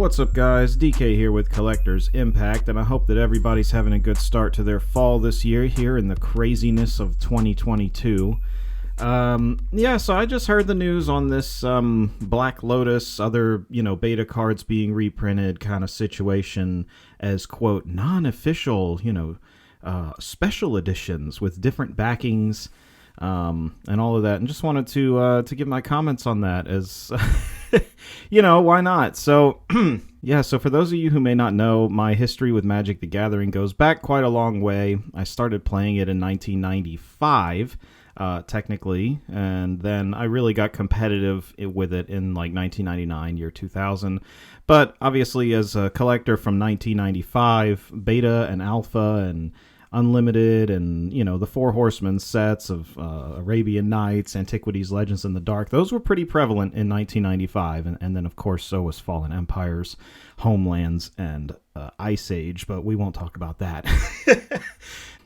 What's up, guys? DK here with Collector's Impact, and I hope that everybody's having a good start to their fall this year here in the craziness of 2022. So I just heard the news on this Black Lotus, other, beta cards being reprinted kind of situation as, quote, non-official, special editions with different backings, and all of that, and just wanted to give my comments on that as... why not? So, so for those of you who may not know, my history with Magic the Gathering goes back quite a long way. I started playing it in 1995, technically, and then I really got competitive with it in like 1999, year 2000. But obviously, as a collector from 1995, Beta and Alpha and Unlimited and, the Four Horsemen sets of Arabian Nights, Antiquities, Legends in the Dark, those were pretty prevalent in 1995. And then, of course, so was Fallen Empires, Homelands, and Ice Age, but we won't talk about that.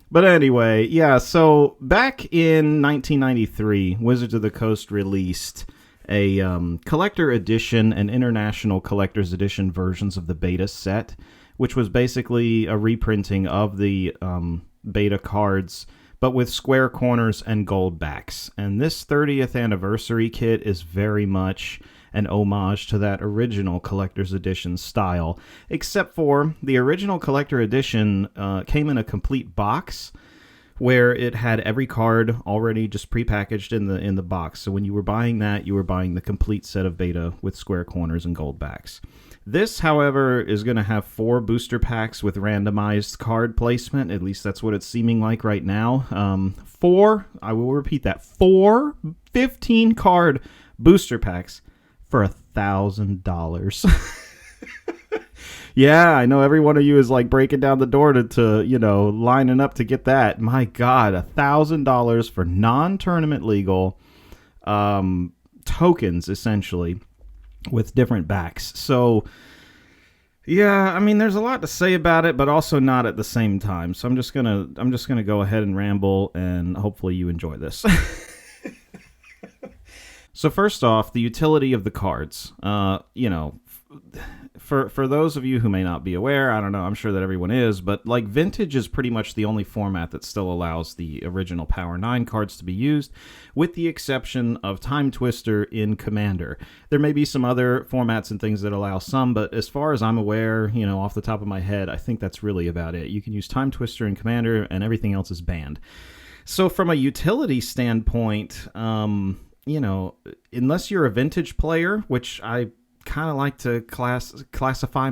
But anyway, so back in 1993, Wizards of the Coast released a collector edition and international collector's edition versions of the beta set, which was basically a reprinting of the beta cards, but with square corners and gold backs. And this 30th anniversary kit is very much an homage to that original collector's edition style, except for the original collector edition came in a complete box where it had every card already just prepackaged in the box. So when you were buying that, you were buying the complete set of beta with square corners and gold backs. This, however, is going to have 4 booster packs with randomized card placement. At least that's what it's seeming like right now. I will repeat that, 4 15-card booster packs for $1,000. Yeah, I know every one of you is like breaking down the door to lining up to get that. My God, $1,000 for non-tournament legal tokens, essentially, with different backs. So, yeah, I mean, there's a lot to say about it, but also not at the same time. So I'm just gonna go ahead and ramble, and hopefully you enjoy this. So first off, the utility of the cards. For those of you who may not be aware, I don't know, I'm sure that everyone is, but like Vintage is pretty much the only format that still allows the original Power 9 cards to be used, with the exception of Time Twister in Commander. There may be some other formats and things that allow some, but as far as I'm aware, off the top of my head, I think that's really about it. You can use Time Twister in Commander, and everything else is banned. So from a utility standpoint, unless you're a Vintage player, which I kind of like to categorize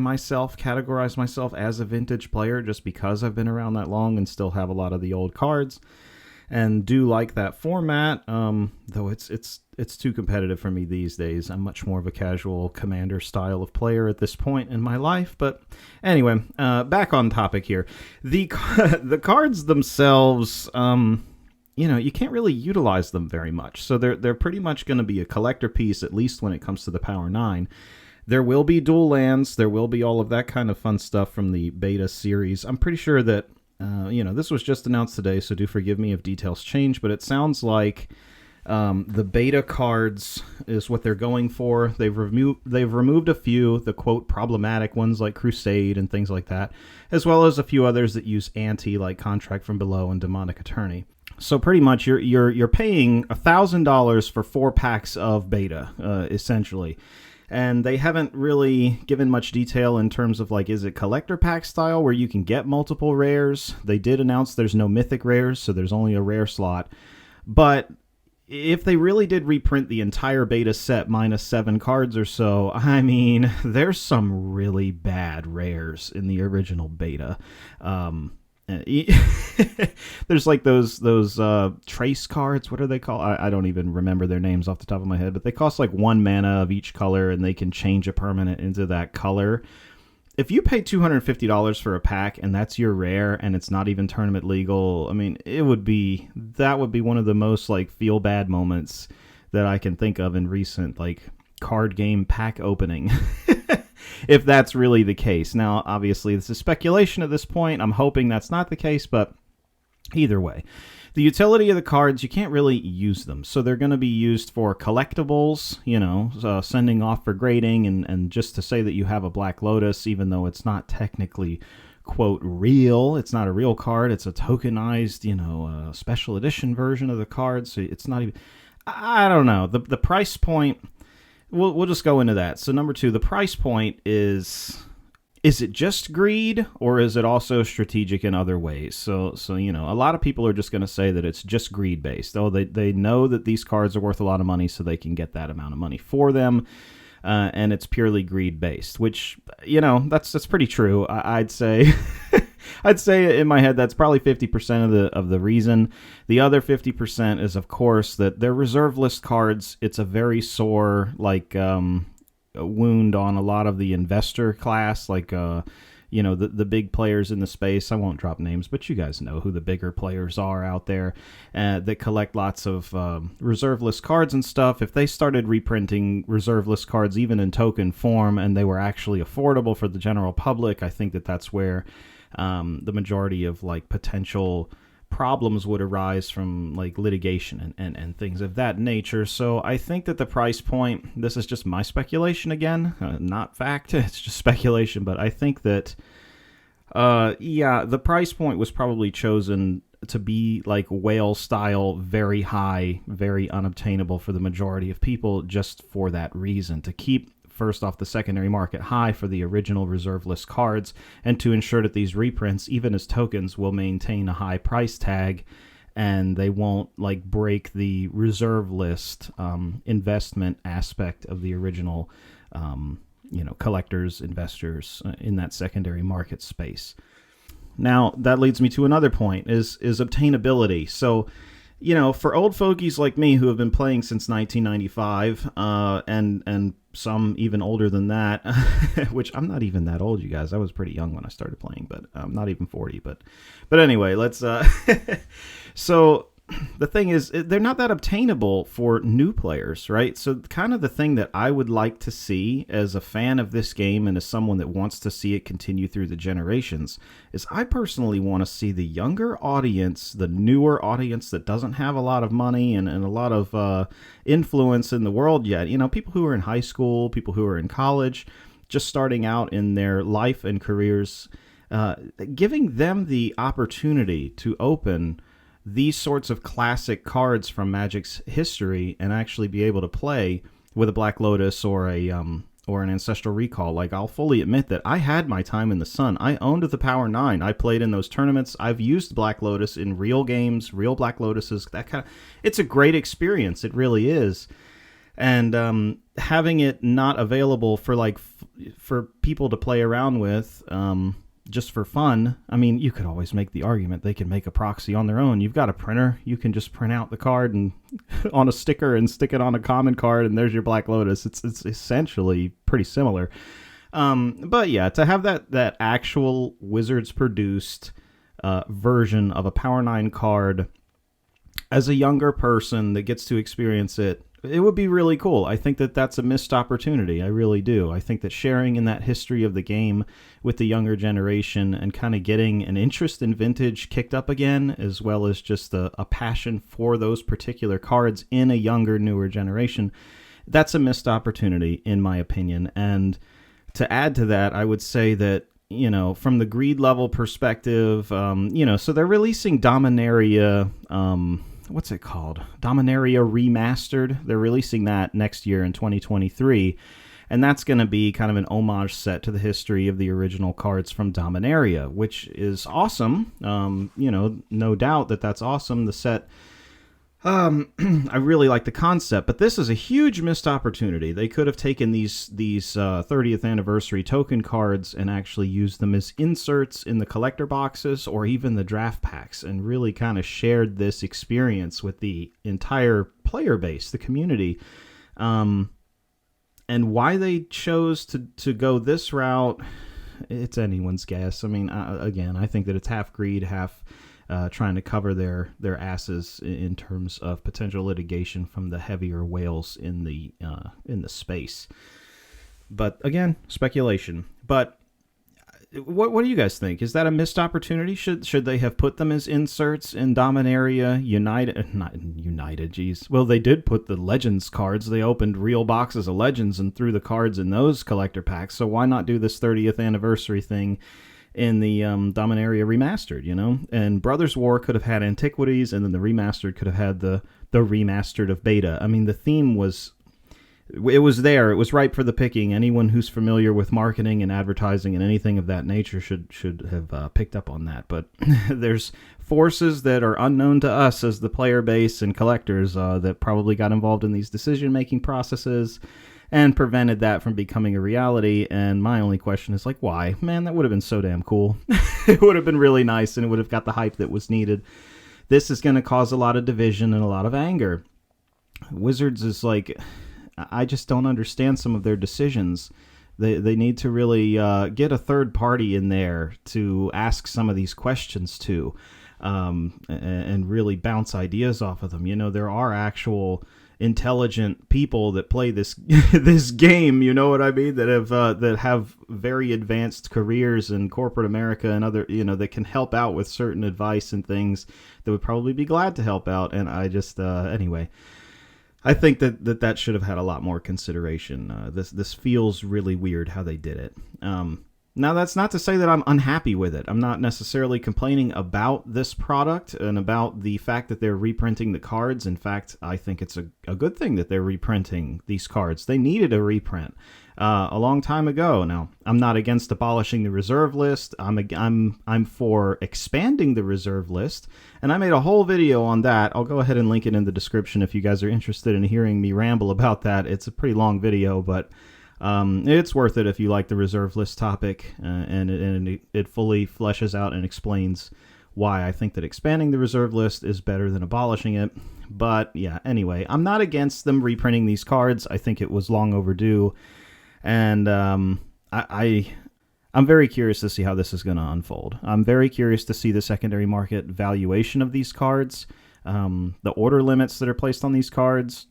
myself as a Vintage player just because I've been around that long and still have a lot of the old cards and do like that format, though it's too competitive for me these days. I'm much more of a casual Commander style of player at this point in my life. But anyway, back on topic here. The cards themselves, you can't really utilize them very much. So they're pretty much going to be a collector piece, at least when it comes to the Power 9. There will be dual lands. There will be all of that kind of fun stuff from the beta series. I'm pretty sure that, this was just announced today, so do forgive me if details change, but it sounds like the beta cards is what they're going for. They've removed a few, the quote problematic ones like Crusade and things like that, as well as a few others that use anti like Contract from Below and Demonic Attorney. So pretty much you're paying $1,000 for 4 packs of beta, essentially. And they haven't really given much detail in terms of, like, is it collector pack style where you can get multiple rares? They did announce there's no mythic rares, so there's only a rare slot. But if they really did reprint the entire beta set minus 7 cards or so, I mean, there's some really bad rares in the original beta. There's like those trace cards. What are they called? I don't even remember their names off the top of my head, but they cost like 1 mana of each color, and they can change a permanent into that color. If you pay $250 for a pack and that's your rare and it's not even tournament legal, I mean, that would be one of the most like feel bad moments that I can think of in recent like card game pack opening. If that's really the case. Now, obviously, this is speculation at this point. I'm hoping that's not the case, but either way. the utility of the cards, you can't really use them. So they're going to be used for collectibles, sending off for grading, and just to say that you have a Black Lotus, even though it's not technically, quote, real. It's not a real card. It's a tokenized, special edition version of the card. So it's not even... I don't know. The price point... We'll just go into that. So number 2, the price point is it just greed, or is it also strategic in other ways? So a lot of people are just going to say that it's just greed based. Oh, they know that these cards are worth a lot of money, so they can get that amount of money for them, and it's purely greed based. Which that's pretty true. I'd say. I'd say in my head that's probably 50% of the reason. The other 50% is, of course, that they're reserve list cards. It's a very sore wound on a lot of the investor class, the big players in the space. I won't drop names, but you guys know who the bigger players are out there that collect lots of reserve list cards and stuff. If they started reprinting reserve list cards even in token form and they were actually affordable for the general public, I think that's where the majority of potential problems would arise from litigation and things of that nature. So I think that the price point, this is just my speculation again, not fact, it's just speculation, but I think that the price point was probably chosen to be whale style, very high, very unobtainable for the majority of people, just for that reason, to keep first off the secondary market high for the original reserve list cards, and to ensure that these reprints, even as tokens, will maintain a high price tag and they won't break the reserve list investment aspect of the original collectors, investors in that secondary market space. Now that leads me to another point, is obtainability. So for old fogies like me who have been playing since 1995, and some even older than that, which I'm not even that old, you guys. I was pretty young when I started playing, but I'm not even 40. But anyway, let's... So the thing is, they're not that obtainable for new players, right? So kind of the thing that I would like to see as a fan of this game and as someone that wants to see it continue through the generations is I personally want to see the younger audience, the newer audience that doesn't have a lot of money and a lot of influence in the world yet. People who are in high school, people who are in college, just starting out in their life and careers, giving them the opportunity to open these sorts of classic cards from Magic's history and actually be able to play with a Black Lotus or an Ancestral Recall. I'll fully admit that I had my time in the sun. I owned the Power 9. I played in those tournaments. I've used Black Lotus in real games, real Black Lotuses. It's a great experience. It really is. And having it not available for people to play around with, just for fun, I mean, you could always make the argument they can make a proxy on their own. You've got a printer. You can just print out the card and on a sticker and stick it on a common card, and there's your Black Lotus. It's essentially pretty similar. But yeah, to have that actual Wizards-produced version of a Power 9 card as a younger person that gets to experience it, it would be really cool. I think that that's a missed opportunity. I really do. I think that sharing in that history of the game with the younger generation and kind of getting an interest in Vintage kicked up again, as well as just a passion for those particular cards in a younger, newer generation, that's a missed opportunity, in my opinion. And to add to that, I would say that, from the greed level perspective, so they're releasing Dominaria... what's it called? Dominaria Remastered. They're releasing that next year in 2023. And that's going to be kind of an homage set to the history of the original cards from Dominaria, which is awesome. No doubt that's awesome. The set, I really like the concept, but this is a huge missed opportunity. They could have taken these 30th anniversary token cards and actually used them as inserts in the collector boxes or even the draft packs, and really kind of shared this experience with the entire player base, the community. And why they chose to go this route, it's anyone's guess. I mean, again, I think that it's half greed, half trying to cover their asses in terms of potential litigation from the heavier whales in the space. But again, speculation. But what do you guys think? Is that a missed opportunity? Should they have put them as inserts in Dominaria United? Not United, geez. Well, they did put the Legends cards. They opened real boxes of Legends and threw the cards in those collector packs. So why not do this 30th anniversary thing in the Dominaria Remastered, you know? And Brothers War could have had Antiquities, and then the Remastered could have had the Remastered of Beta. I mean, the theme was... It was there. It was ripe for the picking. Anyone who's familiar with marketing and advertising and anything of that nature should have picked up on that. But there's forces that are unknown to us as the player base and collectors that probably got involved in these decision-making processes and prevented that from becoming a reality. And my only question is, like, why? Man, that would have been so damn cool. It would have been really nice, and it would have got the hype that was needed. This is going to cause a lot of division and a lot of anger. Wizards is like... I just don't understand some of their decisions. They need to really get a third party in there to ask some of these questions to, and really bounce ideas off of them. You know, there are actual intelligent people that play this this game. You know what I mean? That have very advanced careers in corporate America and other, you know, that can help out with certain advice and things that would probably be glad to help out. And I just anyway. I think that should have had a lot more consideration. This feels really weird how they did it. Now, that's not to say that I'm unhappy with it. I'm not necessarily complaining about this product and about the fact that they're reprinting the cards. In fact, I think it's a good thing that they're reprinting these cards. They needed a reprint a long time ago. Now, I'm not against abolishing the reserve list. I'm for expanding the reserve list, and I made a whole video on that. I'll go ahead and link it in the description if you guys are interested in hearing me ramble about that. It's a pretty long video, but it's worth it if you like the reserve list topic, and it fully fleshes out and explains why I think that expanding the reserve list is better than abolishing it. But yeah, anyway, I'm not against them reprinting these cards. I think it was long overdue. And I'm very curious to see how this is going to unfold. I'm very curious to see the secondary market valuation of these cards, the order limits that are placed on these cards,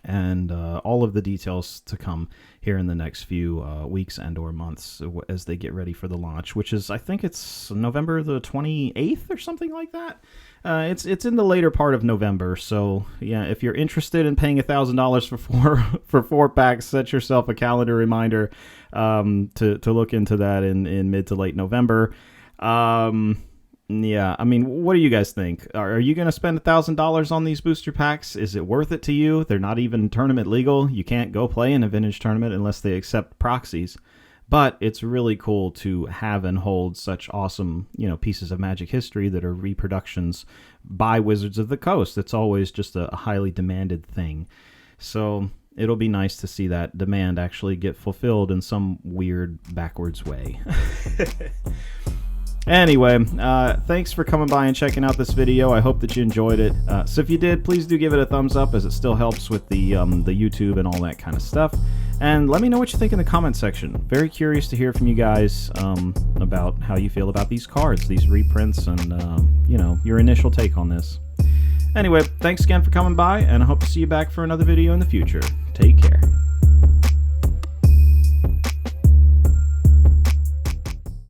and all of the details to come here in the next few weeks and or months as they get ready for the launch, which is, I think it's November the 28th or something like that. It's in the later part of November, so yeah, if you're interested in paying $1,000 for four packs, set yourself a calendar reminder to look into that in mid to late November. Yeah, I mean, what do you guys think? Are you going to spend $1,000 on these booster packs? Is it worth it to you? They're not even tournament legal. You can't go play in a vintage tournament unless they accept proxies. But it's really cool to have and hold such awesome, you know, pieces of Magic history that are reproductions by Wizards of the Coast. It's always just a highly demanded thing. So it'll be nice to see that demand actually get fulfilled in some weird backwards way. Anyway, thanks for coming by and checking out this video. I hope that you enjoyed it. So if you did, please do give it a thumbs up, as it still helps with the YouTube and all that kind of stuff. And let me know what you think in the comment section. Very curious to hear from you guys about how you feel about these cards, these reprints, and you know, your initial take on this. Anyway, thanks again for coming by, and I hope to see you back for another video in the future. Take care.